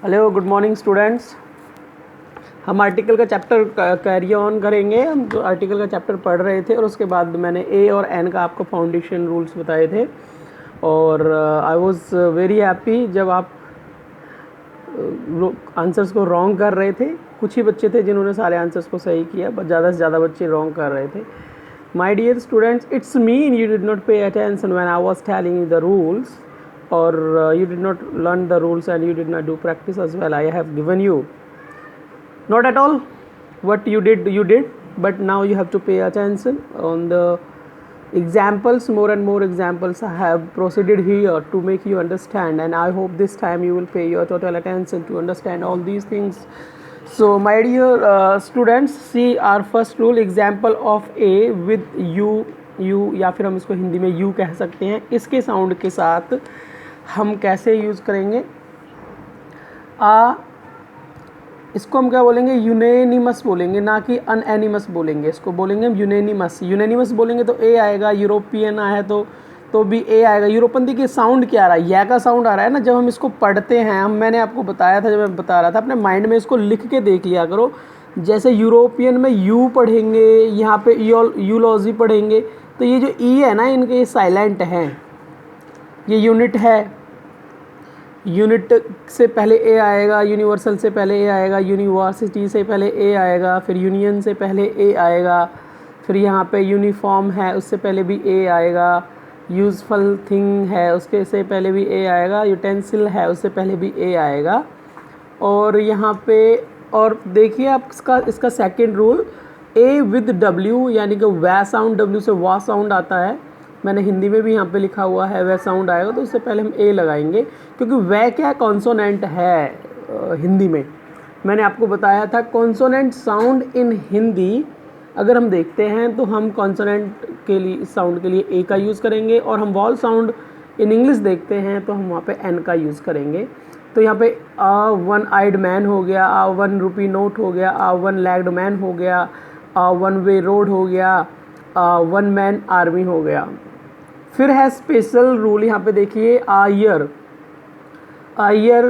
Hello, good morning students. हम article का chapter carry on करेंगे। हम जो आर्टिकल का चैप्टर पढ़ रहे थे और उसके बाद मैंने ए और एन का आपको फाउंडेशन रूल्स बताए थे और आई वाज वेरी हैप्पी जब आप आंसर्स को रॉन्ग कर रहे थे। कुछ ही बच्चे थे जिन्होंने सारे आंसर्स को सही किया, बट ज़्यादा से ज़्यादा बच्चे रॉन्ग कर रहे थे। My dear students, it's mean you did not pay attention when I was telling you the rules, or you did not learn the rules and you did not do practice as well. I have given you, not at all what you did, but now you have to pay attention on the examples. More and more examples I have proceeded here to make you understand, and I hope this time you will pay your total attention to understand all these things. So my dear students, see our first rule, example of a with you या फिर हम इसको हिंदी में you कह सकते हैं। इसके sound के साथ हम कैसे यूज़ करेंगे? इसको हम क्या बोलेंगे? यूनेनिमस बोलेंगे, ना कि अनएनिमस बोलेंगे। इसको बोलेंगे हम यूनेनिमस। यूनेनिमस बोलेंगे तो ए आएगा। यूरोपियन आया तो भी ए आएगा। यूरोपन देखिए साउंड क्या आ रहा है, या का साउंड आ रहा है ना। जब हम इसको पढ़ते हैं, मैंने आपको बताया था, जब मैं बता रहा था, अपने माइंड में इसको लिख के देख लिया करो। जैसे यूरोपियन में यू पढ़ेंगे, यहाँ पे यूलॉजी पढ़ेंगे, तो ये जो ई है ना, इनके साइलेंट हैं। ये यूनिट है, यूनिट से पहले ए आएगा, यूनिवर्सल से पहले ए आएगा, यूनिवर्सिटी से पहले ए आएगा, फिर यूनियन से पहले ए आएगा, फिर यहाँ पे यूनिफॉर्म है उससे पहले भी ए आएगा, यूज़फुल थिंग है उसके से पहले भी ए आएगा, यूटेंसिल है उससे पहले भी ए आएगा। और यहाँ पे और देखिए आप इसका second rule, A with W, यानी कि वह साउंड, डब्ल्यू से वाह साउंड आता है। मैंने हिंदी में भी यहाँ पे लिखा हुआ है वह साउंड आएगा, तो उससे पहले हम ए लगाएंगे, क्योंकि वह क्या कॉन्सोनेंट है हिंदी में। मैंने आपको बताया था कॉन्सोनेंट साउंड इन हिंदी अगर हम देखते हैं तो हम कॉन्सोनेंट के लिए, इस साउंड के लिए ए का यूज़ करेंगे, और हम वॉल साउंड इन इंग्लिश देखते हैं तो हम वहाँ पे एन का यूज़ करेंगे। तो यहाँ पे वन आइड मैन हो गया, वन रुपी नोट हो गया, वन लेग्ड मैन हो गया, वन वे रोड हो गया, वन मैन आर्मी हो गया। फिर है स्पेशल रूल, यहाँ पे देखिए आयर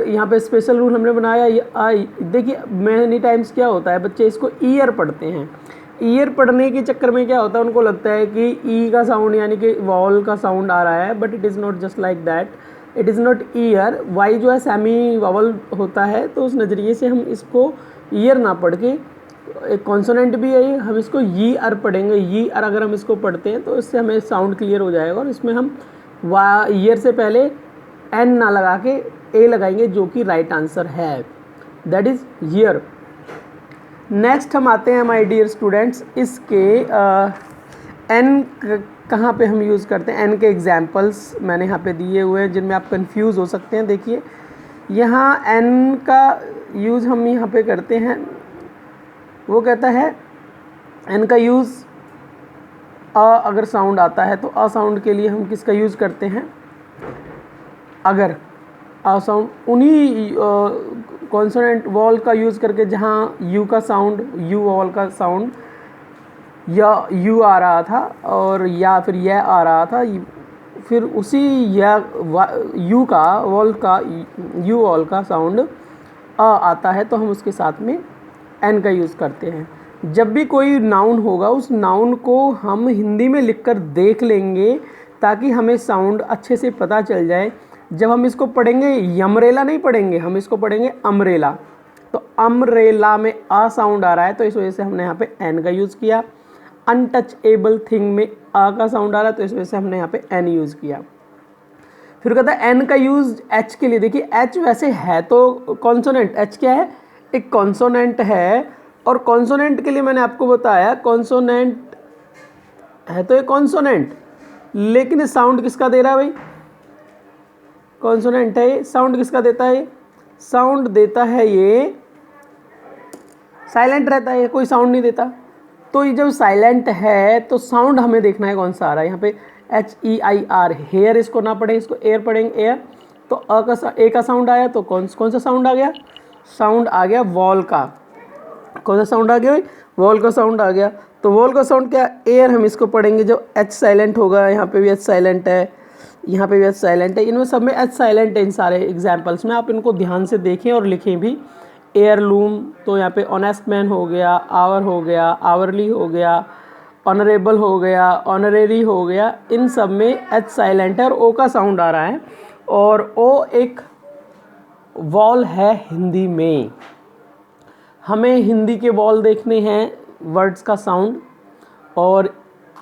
यहाँ पे स्पेशल रूल हमने बनाया। देखिए मैनी टाइम्स क्या होता है, बच्चे इसको ईयर पढ़ते हैं। ईयर पढ़ने के चक्कर में क्या होता है, उनको लगता है कि ई का साउंड यानी कि वॉल का साउंड आ रहा है, but it is not just like that, it is not year. Y जो है सेमी वॉवल होता है, तो उस नज़रिए से हम इसको ईयर ना पढ़ के, एक कॉन्सोनेंट भी है, हम इसको यी अर पढ़ेंगे। यी अर अगर हम इसको पढ़ते हैं तो इससे हमें साउंड क्लियर हो जाएगा, और इसमें हम ईयर से पहले एन ना लगा के ए लगाएंगे, जो कि राइट आंसर है, दैट इज़ ईयर। नेक्स्ट हम आते हैं माय डियर स्टूडेंट्स, इसके एन कहाँ पे हम यूज़ करते हैं। एन के एग्जाम्पल्स मैंने यहाँ पे दिए हुए हैं जिनमें आप कंफ्यूज हो सकते हैं। देखिए यहाँ एन का यूज़ हम यहाँ पे करते हैं, वो कहता है एन का यूज़ अगर साउंड आता है तो अ साउंड के लिए हम किसका यूज़ करते हैं? अगर अ साउंड, उन्हीं कॉन्सोनेंट वॉल का यूज़ करके, जहाँ यू का साउंड, यू वॉल का साउंड या यू आ रहा था और या फिर यह आ रहा था, फिर उसी या यू का वॉल का, यू वॉल का साउंड अ आता है तो हम उसके साथ में एन का यूज़ करते हैं। जब भी कोई नाउन होगा, उस नाउन को हम हिंदी में लिखकर देख लेंगे ताकि हमें साउंड अच्छे से पता चल जाए। जब हम इसको पढ़ेंगे, यमरेला नहीं पढ़ेंगे, हम इसको पढ़ेंगे अमरेला। तो अमरेला में अ साउंड आ रहा है तो इस वजह से हमने यहाँ पे एन का यूज़ किया। अनटचेबल थिंग में अ का साउंड आ रहा है तो इस वजह से हमने यहाँ पे एन यूज़ किया। फिर कहता है एन का यूज़ एच के लिए। देखिए एच वैसे है तो कॉन्सोनेंट, एच क्या है? एक कॉन्सोनेंट है, और कॉन्सोनेंट के लिए मैंने आपको बताया कॉन्सोनेंट है तो ये कॉन्सोनेंट, लेकिन साउंड किसका दे रहा है भाई? कॉन्सोनेंट है ये, साउंड किसका देता है? साउंड देता है ये, साइलेंट रहता है, कोई साउंड नहीं देता। तो ये जब साइलेंट है तो साउंड हमें देखना है कौन सा आ रहा है। यहाँ पे HEIR, हेयर इसको ना पढ़े, इसको एयर पढ़ेंगे, एयर। तो ए का साउंड आया तो कौन सा साउंड आ गया? साउंड आ गया वॉल का। कौन सा साउंड आ गया भाई? वॉल का साउंड आ गया। तो वॉल का साउंड क्या? एयर। हम इसको पढ़ेंगे, जब एच साइलेंट होगा, यहाँ पे भी एच साइलेंट है, यहाँ पे भी एच साइलेंट है, इनमें सब में एच साइलेंट है इन सारे एग्जाम्पल्स में, आप इनको ध्यान से देखें और लिखें भी। एयरलूम, तो यहाँ पे ऑनेस्ट मैन हो गया, आवर हो गया, आवरली हो गया, ऑनरेबल हो गया, ऑनरेरी हो गया, इन सब में एच साइलेंट है और ओ का साउंड आ रहा है, और ओ एक वॉल है हिंदी में। हमें हिंदी के वॉल देखने हैं वर्ड्स का साउंड, और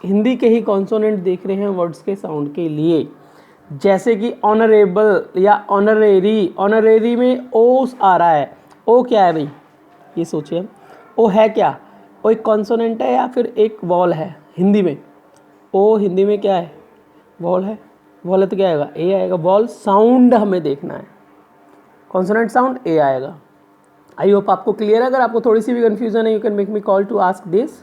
हिंदी के ही कॉन्सोनेंट देख रहे हैं वर्ड्स के साउंड के लिए। जैसे कि ऑनरेबल या ऑनरेरी, ऑनरेरी में ओ आ रहा है, ओ क्या है भाई, ये सोचिए, ओ है क्या, ओ एक कॉन्सोनेंट है या फिर एक वॉल है हिंदी में? ओ हिंदी में क्या है, वॉल है, वॉल है तो क्या आएगा, ए आएगा। वॉल साउंड हमें देखना है, कॉन्सोनेंट साउंड ए आएगा। आई होप आपको क्लियर है। अगर आपको थोड़ी सी भी कन्फ्यूजन है, you can make me call to ask this.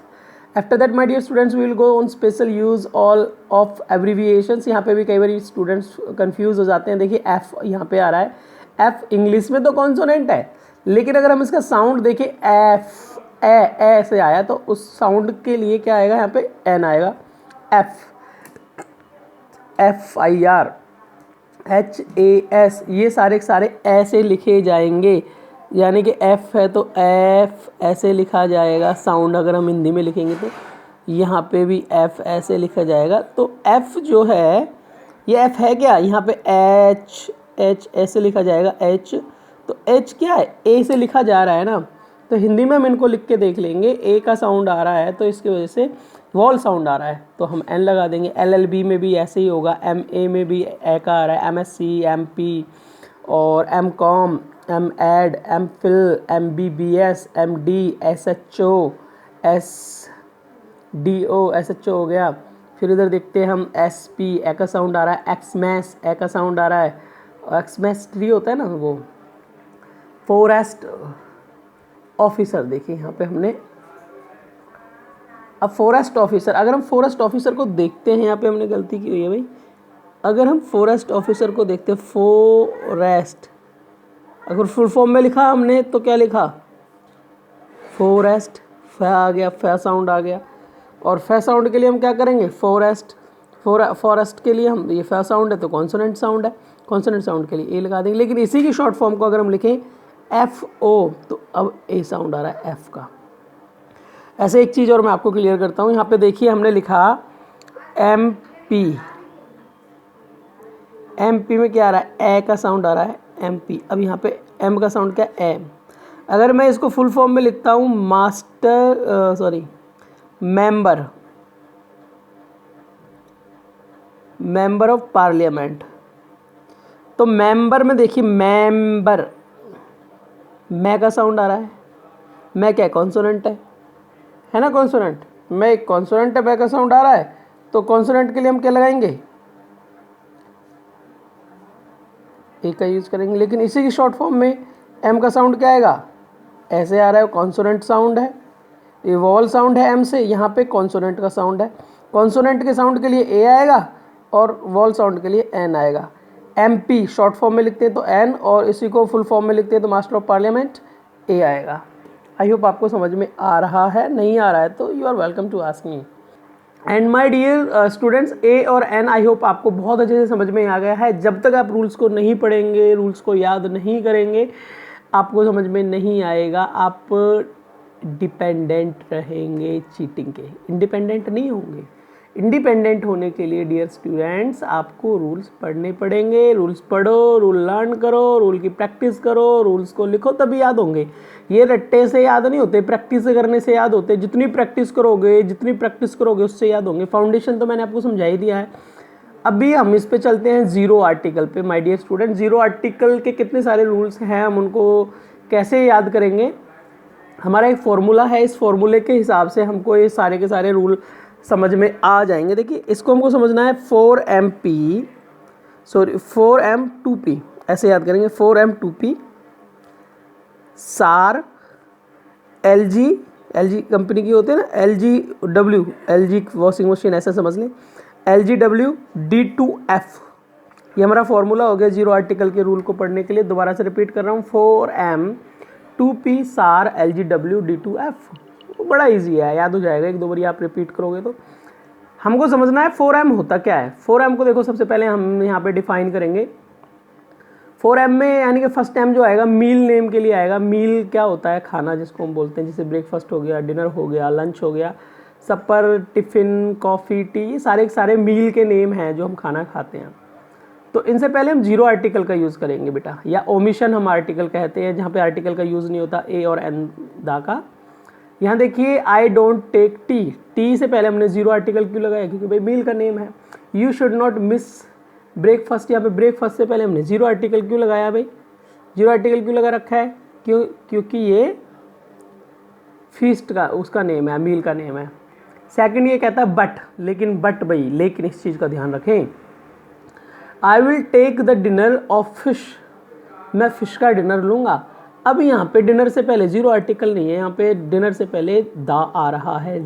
After that my dear students we will go on special use all of abbreviations. यहाँ पे भी कई बार स्टूडेंट्स कंफ्यूज हो जाते हैं। देखिए एफ यहाँ पे आ रहा है, एफ इंग्लिश में तो कॉन्सोनेंट है, लेकिन अगर हम इसका साउंड देखें एफ, ए से आया, तो उस साउंड के लिए क्या आएगा, यहाँ पे एन आएगा। एफ, FIR, HAS, ये सारे सारे ऐसे लिखे जाएंगे, यानी कि F है तो F ऐसे लिखा जाएगा। साउंड अगर हम हिंदी में लिखेंगे तो यहाँ पे भी F ऐसे लिखा जाएगा। तो F जो है ये F है क्या, यहाँ पे H ऐसे लिखा जाएगा, H, तो H क्या है, A से लिखा जा रहा है ना, तो हिंदी में हम इनको लिख के देख लेंगे। A का साउंड आ रहा है तो इसकी वजह से वॉल साउंड आ रहा है, तो हम N लगा देंगे। LLB में भी ऐसे ही होगा, MA में भी ए का आ रहा है, MSc, MP और MCom, MEd, MPhil, MBBS, MD, SHO, SDO, SHO हो गया। फिर इधर देखते हैं हम SP, ए का साउंड आ रहा है, एक्समैस, ए का साउंड आ रहा है, एक्समैस ट्री होता है ना वो। फॉरेस्ट ऑफिसर, देखिए यहाँ पे हमने, अब फॉरेस्ट ऑफिसर, अगर हम फॉरेस्ट ऑफिसर को देखते हैं, यहाँ पे हमने गलती की हुई है भाई। अगर हम फॉरेस्ट ऑफिसर को देखते हैं, फॉरेस्ट, अगर फुल फॉर्म में लिखा हमने तो क्या लिखा, फॉरेस्ट, फ आ गया, फ साउंड आ गया। और फ साउंड के लिए हम क्या करेंगे, फॉरेस्ट, फॉरेस्ट के लिए हम, ये फ साउंड है तो कॉन्सोनेंट साउंड है, कॉन्सोनेंट साउंड के लिए ए लगा देंगे। लेकिन इसी की शॉर्ट फॉर्म को अगर हम लिखें FO, तो अब ए साउंड आ रहा है एफ का। ऐसे एक चीज़ और मैं आपको क्लियर करता हूँ। यहाँ पे देखिए हमने लिखा MP, MP में क्या आ रहा है, ए का साउंड आ रहा है, MP। अब यहाँ पे M का साउंड क्या है, एम। अगर मैं इसको फुल फॉर्म में लिखता हूँ, मेंबर ऑफ पार्लियामेंट, तो मेंबर में देखिए मेंबर, मैं का साउंड आ रहा है, मैं क्या कॉन्सोनेंट है ना, कॉन्सोनेंट, मैं एक कॉन्सोनेंट है, मैं का साउंड आ रहा है, तो कॉन्सोनेंट के लिए हम क्या लगाएंगे, ए का यूज करेंगे। लेकिन इसी की शॉर्ट फॉर्म में एम का साउंड क्या आएगा, ऐसे आ रहा है, कॉन्सोनेंट साउंड है, ये वॉल साउंड है एम से, यहाँ पे कॉन्सोनेंट का साउंड है। कॉन्सोनेंट के साउंड के लिए ए आएगा और वॉल साउंड के लिए एन आएगा। MP शॉर्ट फॉर्म में लिखते हैं तो एन, और इसी को फुल फॉर्म में लिखते हैं तो मास्टर ऑफ पार्लियामेंट ए आएगा। आई होप आपको समझ में आ रहा है, नहीं आ रहा है तो you are welcome to ask me. And my dear students, A और एन आई होप आपको बहुत अच्छे से समझ में आ गया है। जब तक आप रूल्स को नहीं पढ़ेंगे, रूल्स को याद नहीं करेंगे, आपको समझ में नहीं आएगा। आप डिपेंडेंट रहेंगे चीटिंग के, इंडिपेंडेंट नहीं होंगे। इंडिपेंडेंट होने के लिए डियर स्टूडेंट्स आपको रूल्स पढ़ने पड़ेंगे। रूल्स पढ़ो, रूल लर्न करो, रूल की प्रैक्टिस करो, रूल्स को लिखो तभी याद होंगे। ये रट्टे से याद नहीं होते, प्रैक्टिस करने से याद होते। जितनी प्रैक्टिस करोगे उससे याद होंगे। फाउंडेशन तो मैंने आपको समझा ही दिया है। अभी हम इस पे चलते हैं जीरो आर्टिकल पे। My dear student, zero article के कितने सारे रूल्स हैं, हम उनको कैसे याद करेंगे। हमारा एक फॉर्मूला है, इस फॉर्मूले के हिसाब से हमको ये सारे के सारे रूल समझ में आ जाएंगे। देखिए इसको हमको समझना है 4M2P, ऐसे याद करेंगे 4M2P सार LG कंपनी की होती है ना, LG वॉशिंग मशीन, ऐसा समझ लें LGW D2F। ये हमारा फॉर्मूला हो गया जीरो आर्टिकल के रूल को पढ़ने के लिए। दोबारा से रिपीट कर रहा हूँ, 4M2P सार LGW D2F। बड़ा इजी है, याद हो जाएगा, एक दो बार आप रिपीट करोगे तो। हमको समझना है 4M होता क्या है। 4M को देखो सबसे पहले हम यहाँ पे डिफाइन करेंगे। 4M में यानी कि फर्स्ट टाइम जो आएगा मील नेम के लिए आएगा। मील क्या होता है, खाना जिसको हम बोलते हैं, जैसे ब्रेकफास्ट हो गया, डिनर हो गया, लंच हो गया, सपर, टिफ़िन, कॉफ़ी, टी, ये सारे के सारे मील के नेम हैं जो हम खाना खाते हैं। तो इनसे पहले हम जीरो आर्टिकल का यूज़ करेंगे बेटा, या ओमिशन हम आर्टिकल कहते हैं, जहाँ पे आर्टिकल का यूज़ नहीं होता, ए और एन दा का। यहाँ देखिए I don't take tea, tea से पहले हमने जीरो आर्टिकल क्यों लगाया, क्योंकि भाई मील का नेम है। You should not miss breakfast, यहाँ पे ब्रेकफास्ट से पहले हमने जीरो आर्टिकल क्यों लगाया भाई, जीरो आर्टिकल क्यों लगा रखा है, क्योंकि ये फीस्ट का उसका नेम है, मील का नेम है। सेकंड ये कहता है बट, लेकिन बट भाई, लेकिन इस चीज़ का ध्यान रखें, I will take the dinner of fish, मैं फ़िश का डिनर लूँगा। अब यहाँ पे डिनर से पहले जीरो आर्टिकल नहीं है, यहाँ पे डिनर से पहले दा आ रहा है।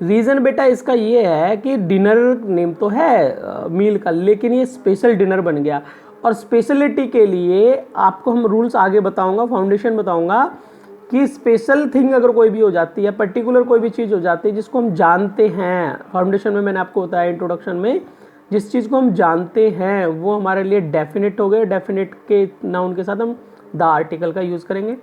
रीज़न बेटा इसका ये है कि डिनर नेम तो है मील का, लेकिन ये स्पेशल डिनर बन गया। और स्पेशलिटी के लिए आपको हम रूल्स आगे बताऊंगा, फाउंडेशन बताऊंगा कि स्पेशल थिंग अगर कोई भी हो जाती है, पर्टिकुलर कोई भी चीज़ हो जाती है जिसको हम जानते हैं, फाउंडेशन में मैंने आपको बताया इंट्रोडक्शन में, जिस चीज़ को हम जानते हैं वो हमारे लिए डेफिनेट हो गए। डेफिनेट के नाउन के साथ हम द आर्टिकल का यूज़ करेंगे।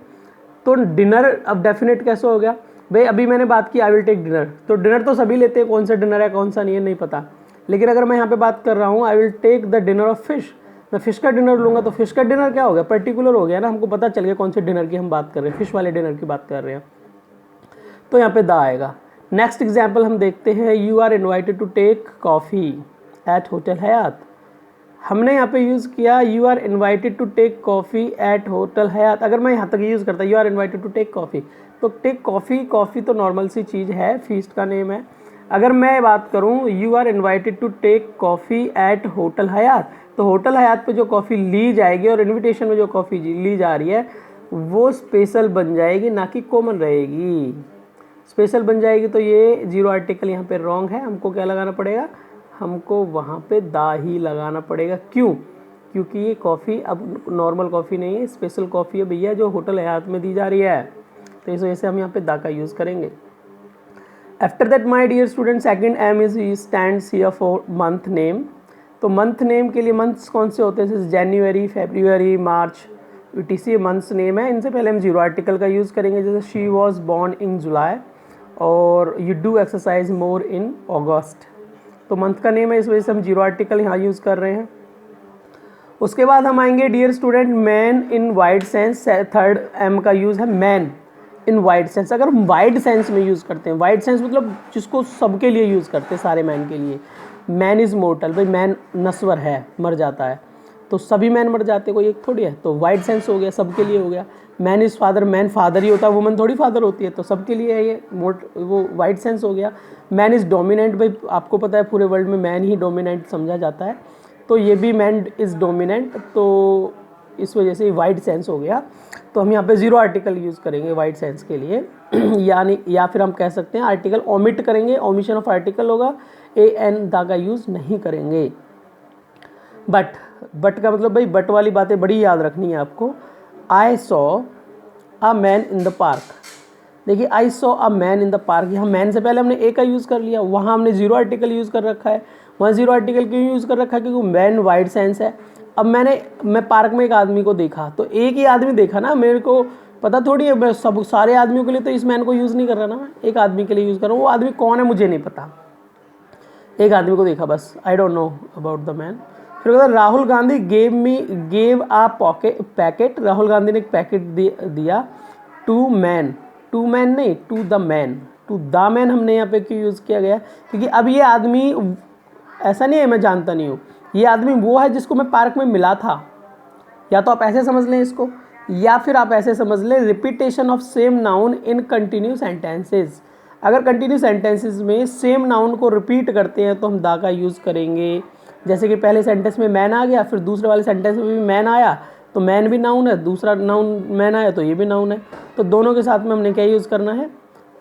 तो डिनर अब डेफिनेट कैसे हो गया भाई, अभी मैंने बात की आई विल टेक डिनर, तो डिनर तो सभी लेते हैं, कौन सा डिनर है कौन सा नहीं है नहीं पता। लेकिन अगर मैं यहाँ पे बात कर रहा हूँ I will take the dinner of fish, मैं फ़िश का डिनर लूँगा, तो फ़िश का डिनर क्या हो गया, पर्टिकुलर हो गया ना, हमको पता चल गया कौन से डिनर की हम बात कर रहे हैं, फ़िश वाले डिनर की बात कर रहे हैं, तो यहाँ पे द आएगा। नेक्स्ट एग्जाम्पल हम देखते हैं, you are invited to take coffee at hotel Hyatt. हमने यहाँ पे यूज़ किया you are invited to take coffee at hotel Hyatt. अगर मैं यहाँ तक यूज़ करता you are invited to take coffee, तो टेक कॉफ़ी, कॉफ़ी तो नॉर्मल सी चीज़ है, फीस्ट का नेम है। अगर मैं बात करूँ you are invited to take coffee at hotel Hyatt, तो होटल हयात पे जो कॉफ़ी ली जाएगी और इन्विटेशन में जो कॉफ़ी ली जा रही है वो स्पेशल बन जाएगी, ना कि कॉमन रहेगी। स्पेशल बन जाएगी तो ये जीरो आर्टिकल यहाँ पे रॉन्ग है, हमको क्या लगाना पड़ेगा, हमको वहाँ पे दा ही लगाना पड़ेगा। क्यों, क्योंकि ये कॉफ़ी अब नॉर्मल कॉफ़ी नहीं है, स्पेशल कॉफ़ी है भैया जो होटल हयात में दी जा रही है, तो इस वजह से हम यहाँ पे दा का यूज़ करेंगे। After that my dear student, second M is stands here for month name. तो मंथ नेम के लिए मंथ्स कौन से होते हैं, जैसे जनवरी, फरवरी, मार्च, यूटीसी मंथ्स नेम है। इनसे पहले हम जीरो आर्टिकल का यूज़ करेंगे, जैसे शी वॉज बॉर्न इन जुलाई और यू डू एक्सरसाइज मोर इन अगस्त, तो मंथ का नेम है, इस वजह से हम जीरो आर्टिकल यहाँ यूज़ कर रहे हैं। उसके बाद हम आएंगे dear student man in wide sense, third M का यूज़ है मैन इन वाइड सेंस। अगर हम वाइड सेंस में यूज़ करते हैं, वाइड सेंस मतलब जिसको सबके लिए यूज़ करते हैं, सारे मैन के लिए, मैन इज़ मोर्टल, भाई मैन नस्वर है, मर जाता है, तो सभी मैन मर जाते हैं, कोई एक थोड़ी है, तो वाइड सेंस हो गया, सबके लिए हो गया। Man is father, man father ही होता है, वुमन थोड़ी फादर होती है, तो सबके लिए है ये वो वाइड सेंस हो गया। मैन इज़ डोमिनेंट, भाई आपको पता है पूरे वर्ल्ड में मैन ही डोमिनेंट समझा जाता है, तो ये भी मैन इज़ डोमिनेंट, तो इस वजह से वाइड सेंस हो गया। तो हम यहाँ पे जीरो आर्टिकल यूज़ करेंगे वाइड सेंस के लिए यानी, या फिर हम कह सकते हैं आर्टिकल ओमिट करेंगे, ओमिशन ऑफ आर्टिकल होगा, ए एन दा का यूज़ नहीं करेंगे। बट का मतलब भाई बट वाली बातें बड़ी याद रखनी है आपको। I saw a man in the park, देखिए I saw a man in the park, यहाँ मैन से पहले हमने ए का यूज़ कर लिया, वहाँ हमने जीरो आर्टिकल यूज़ कर रखा है। वहाँ जीरो आर्टिकल क्यों यूज़ कर रखा है, क्योंकि मैन वाइड सेंस है। अब मैं पार्क में एक आदमी को देखा, तो एक ही आदमी देखा ना, मेरे को पता थोड़ी है मैं सब सारे आदमियों के लिए तो इस मैन को यूज़ नहीं कर रहा ना, मैं एक आदमी के लिए यूज़ कर रहा हूँ। वो आदमी कौन है मुझे नहीं पता, एक आदमी को देखा बस, I don't know about the man. फिर कहता राहुल गांधी गेव आ पैकेट, राहुल गांधी ने एक पैकेट दिया टू मैन नहीं, टू द मैन हमने यहाँ पे क्यों यूज़ किया गया, क्योंकि अब ये आदमी ऐसा नहीं है मैं जानता नहीं हूँ, ये आदमी वो है जिसको मैं पार्क में मिला था। या तो आप ऐसे समझ लें इसको, या फिर आप ऐसे समझ लें repetition of same noun in continue sentences. अगर कंटिन्यू सेंटेंसेज में सेम नाउन को रिपीट करते हैं तो हम दा का यूज़ करेंगे। जैसे कि पहले सेंटेंस में मैन आ गया, फिर दूसरे वाले सेंटेंस में भी मैन आया, तो मैन भी नाउन है, दूसरा नाउन मैन आया तो ये भी नाउन है, तो दोनों के साथ में हमने क्या यूज़ करना है,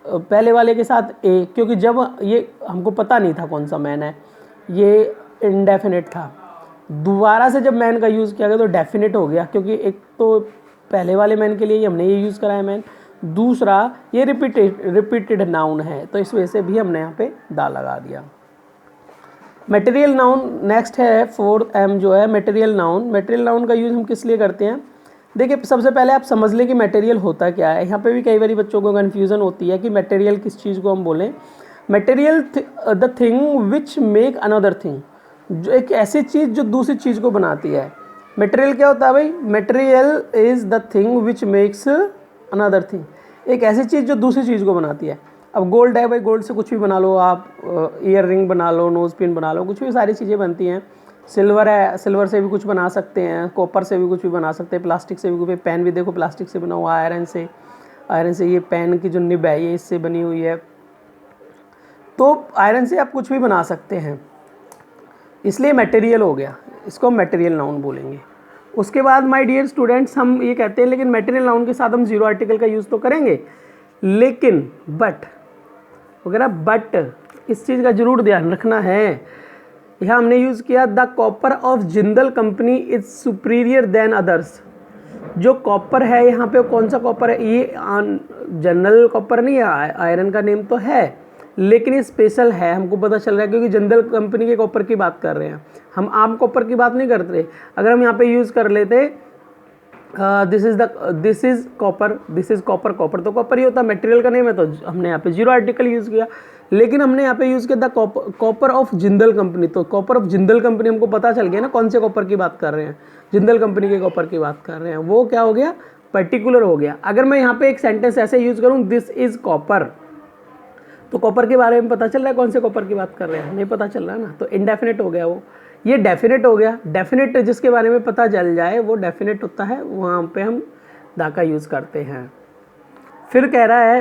पहले वाले के साथ ए, क्योंकि जब ये हमको पता नहीं था कौन सा मैन है, ये इंडेफिनिट था। दोबारा से जब मैन का यूज़ किया गया तो डेफिनेट हो गया, क्योंकि एक तो पहले वाले मैन के लिए हमने ये यूज़ करा है मैन, दूसरा ये रिपीटेड नाउन है, तो इस वजह से भी हमने यहाँ पे दा लगा दिया। मटेरियल नाउन नेक्स्ट है, 4M जो है मटेरियल नाउन। मटेरियल नाउन का यूज़ हम किस लिए करते हैं? देखिए सबसे पहले आप समझ लें कि मटेरियल होता क्या है। यहाँ पे भी कई बार बच्चों को कन्फ्यूज़न होती है कि मटेरियल किस चीज़ को हम बोलें। Material the thing which make another thing, जो एक ऐसी चीज़ जो दूसरी चीज़ को बनाती है। मटेरियल क्या होता है भाई? Material is the thing which makes another thing, एक ऐसी चीज़ जो दूसरी चीज़ को बनाती है। अब गोल्ड है भाई, गोल्ड से कुछ भी बना लो आप, ईयर रिंग बना लो, नोज़ पिन बना लो, कुछ भी सारी चीज़ें बनती हैं। सिल्वर है, सिल्वर से भी कुछ बना सकते हैं, कॉपर से भी कुछ भी बना सकते हैं, प्लास्टिक से भी कुछ। पेन भी देखो प्लास्टिक से बना हुआ, आयरन से ये पेन की जो निब है ये इससे बनी हुई है। तो आयरन से आप कुछ भी बना सकते हैं, इसलिए मटेरियल हो गया, इसको हम मटेरियल नाउन बोलेंगे। उसके बाद माय डियर स्टूडेंट्स हम ये कहते हैं लेकिन मटेरियल नाउन के साथ हम जीरो आर्टिकल का यूज़ तो करेंगे, लेकिन बट वगैरह, बट इस चीज़ का जरूर ध्यान रखना है। यहाँ हमने यूज़ किया the copper of Jindal company is superior than others. जो कॉपर है यहाँ पे कौन सा कॉपर है? ये जनरल कॉपर नहीं है, आयरन का नेम तो है लेकिन ये स्पेशल है, हमको पता चल रहा है क्योंकि जिंदल कंपनी के कॉपर की बात कर रहे हैं, हम आम कॉपर की बात नहीं करते। अगर हम यहाँ पे यूज़ कर लेते दिस इज़ कॉपर, कॉपर तो कॉपर ही होता है, मटेरियल का नेम है, तो हमने यहाँ पे जीरो आर्टिकल यूज़ किया। लेकिन हमने यहाँ पे यूज़ किया the copper of Jindal company, तो कॉपर ऑफ जिंदल कंपनी हमको पता चल गया ना कौन से कॉपर की बात कर रहे हैं, जिंदल कंपनी के कॉपर की बात कर रहे हैं, वो क्या हो गया? पर्टिकुलर हो गया। अगर मैं यहाँ पे एक सेंटेंस ऐसे यूज़ करूँ दिस इज़ कॉपर, तो कॉपर के बारे में पता चल रहा है कौन से कॉपर की बात कर रहे हैं? नहीं पता चल रहा ना, तो इनडेफिनेट हो गया वो। ये डेफिनेट हो गया। डेफिनेट जिसके बारे में पता चल जाए वो डेफिनेट होता है, वहाँ पे हम दा का यूज़ करते हैं। फिर कह रहा है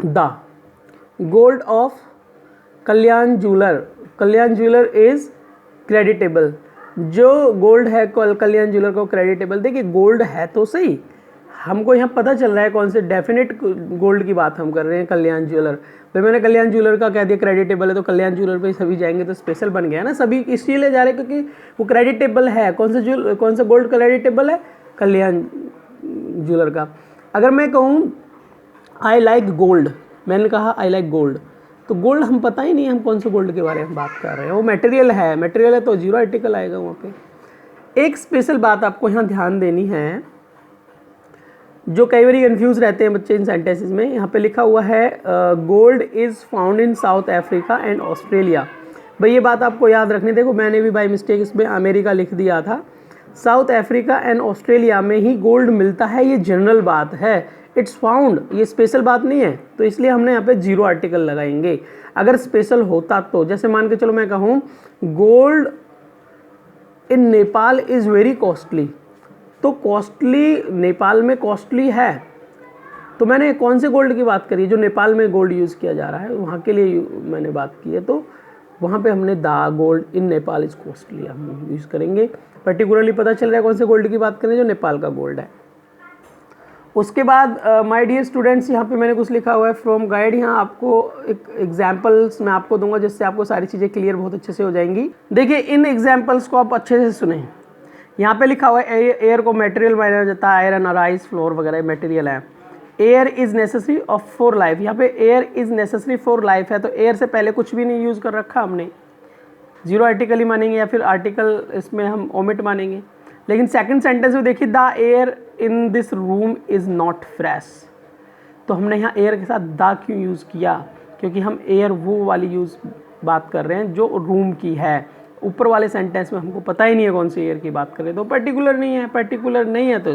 the gold of Kalyan jeweller, Kalyan jeweller is creditable. जो गोल्ड है कल्याण ज्वेलर को क्रेडिटेबल। देखिए गोल्ड है तो सही, हमको यहाँ पता चल रहा है कौन से डेफिनेट गोल्ड की बात हम कर रहे हैं, कल्याण ज्वेलर। भाई मैंने कल्याण ज्वेलर का कह दिया क्रेडिटेबल है, तो कल्याण ज्वेलर पे सभी जाएंगे तो स्पेशल बन गया ना, सभी इसलिए जा रहे हैं क्योंकि वो क्रेडिटेबल है। कौन सा गोल्ड क्रेडिटेबल है? कल्याण ज्वेलर का। अगर मैं कहूँ आई लाइक गोल्ड, मैंने कहा आई लाइक गोल्ड, तो गोल्ड हम पता ही नहीं हम कौन से गोल्ड के बारे में बात कर रहे हैं, वो मटेरियल है, मटेरियल है तो जीरो आर्टिकल आएगा वहाँ पे। एक स्पेशल बात आपको यहाँ ध्यान देनी है, जो कई बार कंफ्यूज रहते हैं बच्चे इन सेंटेंसेस में। यहाँ पे लिखा हुआ है gold is found in south Africa and Australia. भाई ये बात आपको याद रखनी। देखो मैंने भी बाय मिस्टेक इसमें अमेरिका लिख दिया था, साउथ अफ्रीका एंड ऑस्ट्रेलिया में ही गोल्ड मिलता है, ये जनरल बात है। इट्स फाउंड, ये स्पेशल बात नहीं है, तो इसलिए हमने यहाँ पे जीरो आर्टिकल लगाएंगे। अगर स्पेशल होता तो, जैसे मान के चलो मैं कहूँ gold in Nepal is very costly, तो कॉस्टली नेपाल में कॉस्टली है, तो मैंने कौन से गोल्ड की बात करी? जो नेपाल में गोल्ड यूज़ किया जा रहा है वहाँ के लिए मैंने बात की है, तो वहाँ पे हमने दा gold in Nepal is costly हम यूज़ करेंगे। पर्टिकुलरली पता चल रहा है कौन से गोल्ड की बात करें, जो नेपाल का गोल्ड है। उसके बाद माय डियर स्टूडेंट्स यहाँ पे मैंने कुछ लिखा हुआ है फ्रॉम गाइड। यहाँ आपको एक एग्जाम्पल्स मैं आपको दूंगा जिससे आपको सारी चीज़ें क्लियर बहुत अच्छे से हो जाएंगी। देखिए इन एग्जाम्पल्स को आप अच्छे से सुने। यहाँ पे लिखा हुआ है एयर को मटेरियल माना जाता है, आयरन और राइस फ्लोर वगैरह मटेरियल है। Air is necessary of for life, यहाँ पे air is necessary for life है, तो एयर से पहले कुछ भी नहीं यूज़ कर रखा हमने, जीरो आर्टिकल ही मानेंगे या फिर आर्टिकल इसमें हम ओमिट मानेंगे। लेकिन सेकंड सेंटेंस में देखिए the air in this room is not fresh, तो हमने यहाँ एयर के साथ द क्यों यूज़ किया? क्योंकि हम एयर वो वाली बात कर रहे हैं जो रूम की है। ऊपर वाले सेंटेंस में हमको पता ही नहीं है कौन सी एयर की बात करें, तो पर्टिकुलर नहीं है, पर्टिकुलर नहीं है तो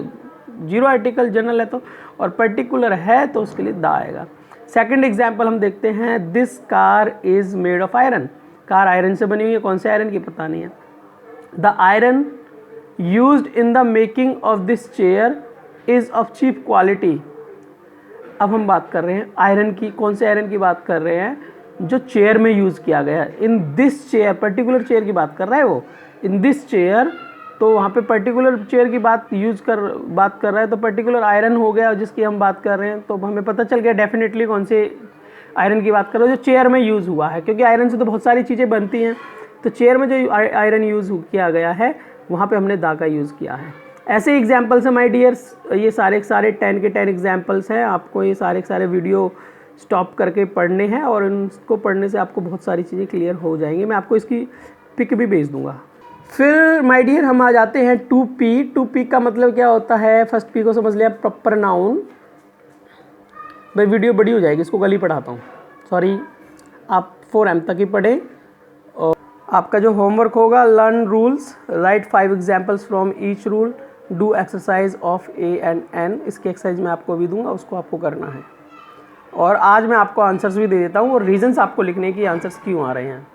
जीरो आर्टिकल, जनरल है तो, और पर्टिकुलर है तो उसके लिए दा आएगा। सेकंड एग्जांपल हम देखते हैं, this car is made of iron, car iron से बनी हुई है, कौन से आयरन की पता नहीं है। The iron used in the making of this chair is of cheap quality. अब हम बात कर रहे हैं आयरन की, कौन से आयरन की बात कर रहे हैं? जो चेयर में यूज़ किया गया है। In this chair, particular chair की बात कर रहा है वो, इन दिस चेयर, तो वहाँ पे पर्टिकुलर चेयर की बात कर रहा है, तो पर्टिकुलर आयरन हो गया जिसकी हम बात कर रहे हैं, तो हमें पता चल गया डेफिनेटली कौन से आयरन की बात कर रहे हो, जो चेयर में यूज़ हुआ है, क्योंकि आयरन से तो बहुत सारी चीज़ें बनती हैं, तो चेयर में जो आयरन यूज़ किया गया है वहाँ पे हमने दा का यूज़ किया है। ऐसे एग्जाम्पल्स हैं माय डियर्स, ये सारे 10 के 10 एग्जाम्पल्स हैं, आपको ये सारे वीडियो स्टॉप करके पढ़ने हैं और इनको पढ़ने से आपको बहुत सारी चीज़ें क्लियर हो जाएंगी। मैं आपको इसकी पिक भी भेज दूँगा। फिर माय डियर हम आ जाते हैं टू पी। टू पी का मतलब क्या होता है, फर्स्ट पी को समझ लिया, प्रॉपर नाउन। भाई वीडियो बड़ी हो जाएगी, इसको कल ही पढ़ाता हूँ, सॉरी। आप 4M तक ही पढ़ें। और आपका जो होमवर्क होगा, learn rules, right 5 examples from each rule, do exercise of A and N। इसकी एक्सरसाइज मैं आपको भी दूंगा, उसको आपको करना है। और आज मैं आपको आंसर्स भी दे देता हूँ और रीजंस आपको लिखने की आंसर्स क्यों आ रहे हैं।